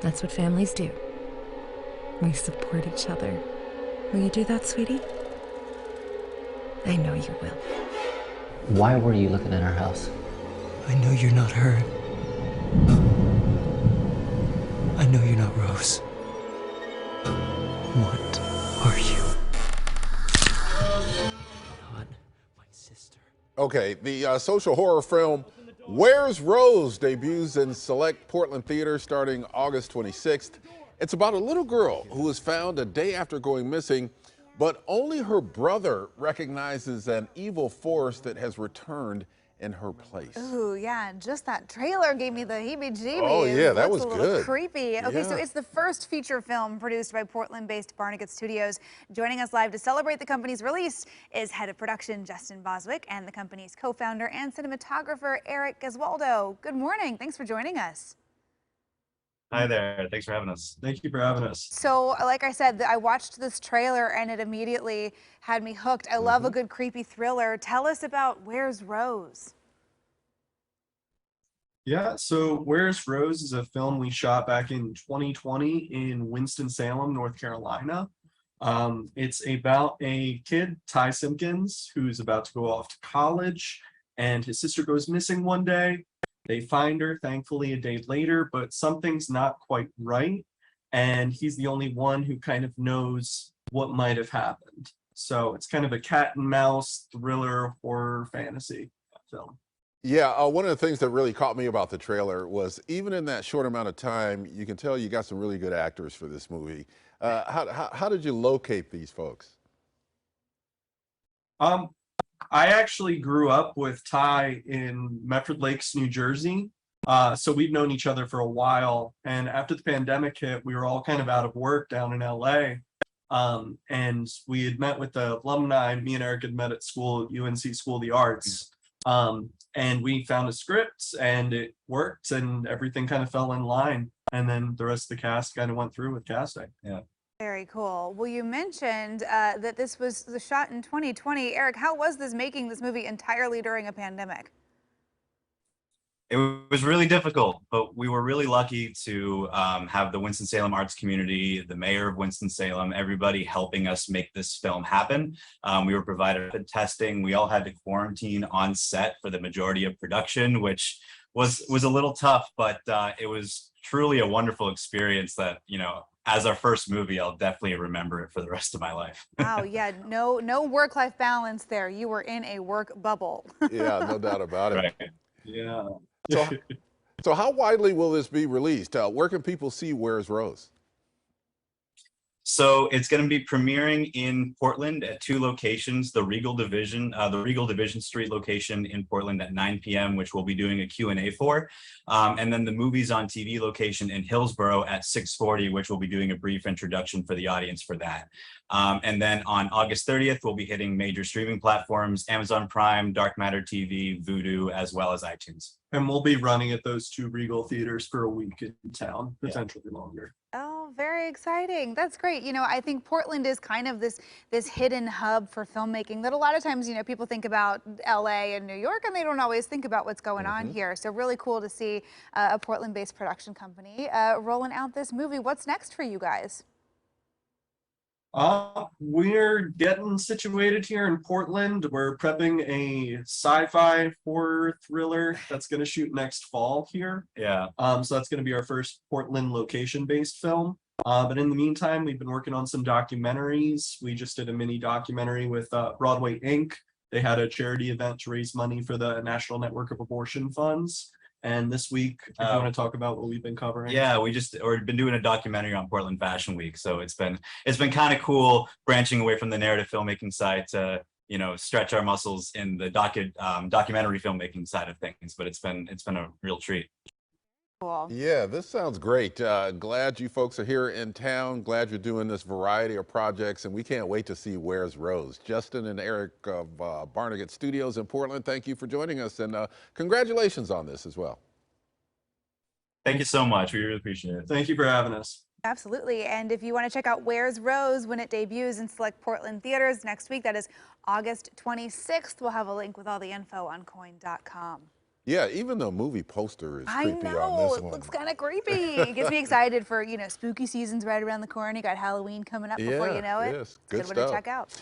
That's what families do. We support each other. Will you do that, sweetie? I know you will. Why were you looking at our house? I know you're not her. I know you're not Rose. What are you? Not my sister. Okay, the social horror film Where's Rose debuts in select Portland theaters starting August 26th. It's about a little girl who was found a day after going missing, but only her brother recognizes an evil force that has returned in her place. Ooh, yeah, and just that trailer gave me the heebie-jeebies. Oh, yeah, that Looks was a little good. creepy. Okay, so Yeah. it's the first feature film produced by Portland-based Barnegat Studios. Joining us live to celebrate the company's release is head of production Justin Boswick and the company's co-founder and cinematographer Eric Gesualdo. Good morning. Thanks for joining us. Hi there. Thanks for having us. Thank you for having us. So, like I said, I watched this trailer and it immediately had me hooked. I love a good creepy thriller. Tell us about Where's Rose? Yeah, so Where's Rose is a film we shot back in 2020 in Winston-Salem, North Carolina. It's about a kid, Ty Simpkins, who's about to go off to college, and his sister goes missing one day. They find her, thankfully, a day later, but something's not quite right, and he's the only one who kind of knows what might have happened. So it's kind of a cat and mouse thriller horror fantasy film. Yeah, one of the things that really caught me about the trailer was even in that short amount of time, you can tell you got some really good actors for this movie. How did you locate these folks? I actually grew up with Ty in Medford Lakes, New Jersey. So we've known each other for a while. And after the pandemic hit, we were all kind of out of work down in LA. And we had met with the alumni. Me and Eric had met at school, UNC School of the Arts. And we found a script and it worked and everything kind of fell in line. And then the rest of the cast kind of went through with casting. Yeah. Very cool. Well, you mentioned that this was shot in 2020. Eric, how was this making this movie entirely during a pandemic? It was really difficult, but we were really lucky to have the Winston-Salem arts community, the mayor of Winston-Salem, everybody helping us make this film happen. We were provided with testing. We all had to quarantine on set for the majority of production, which was a little tough, but it was truly a wonderful experience that, you know, as our first movie, I'll definitely remember it for the rest of my life. Wow, yeah, no work-life balance there. You were in a work bubble. Yeah, no doubt about it. Right. Yeah. So how widely will this be released? Where can people see Where's Rose? So it's going to be premiering in Portland at 2 locations, the Regal Division Street location in Portland at 9 p.m., which we'll be doing a Q&A for. And then the Movies on TV location in Hillsborough at 6:40, which we'll be doing a brief introduction for the audience for that. And then on August 30th, we'll be hitting major streaming platforms, Amazon Prime, Dark Matter TV, Vudu, as well as iTunes. And we'll be running at those 2 Regal theaters for a week in town, potentially longer. Oh, very exciting. That's great. You know, I think Portland is kind of this hidden hub for filmmaking that a lot of times, you know, people think about LA and New York and they don't always think about what's going on here. So really cool to see a Portland-based production company rolling out this movie. What's next for you guys? We're getting situated here in Portland. We're prepping a sci-fi horror thriller that's going to shoot next fall here. Yeah. So that's going to be our first Portland location-based film. But in the meantime, we've been working on some documentaries. We just did a mini documentary with Broadway Inc. They had a charity event to raise money for the National Network of Abortion Funds. And this week, I want to talk about what we've been covering. Yeah, we've been doing a documentary on Portland Fashion Week, so it's been kind of cool branching away from the narrative filmmaking side to, you know, stretch our muscles in the documentary filmmaking side of things. But it's been a real treat. Cool. Yeah, this sounds great. Glad you folks are here in town. Glad you're doing this variety of projects, and we can't wait to see Where's Rose. Justin and Eric of Barnegat Studios in Portland, thank you for joining us, and congratulations on this as well. Thank you so much. We really appreciate it. Thank you for having us. Absolutely. And if you want to check out Where's Rose when it debuts in select Portland theaters next week, that is August 26th. We'll have a link with all the info on KOIN.com. Yeah, even the movie poster is I creepy on know, this it one. looks kind of creepy. It gets me excited for, spooky season's right around the corner. You got Halloween coming up before you know it. Yes, It's a good one to check out.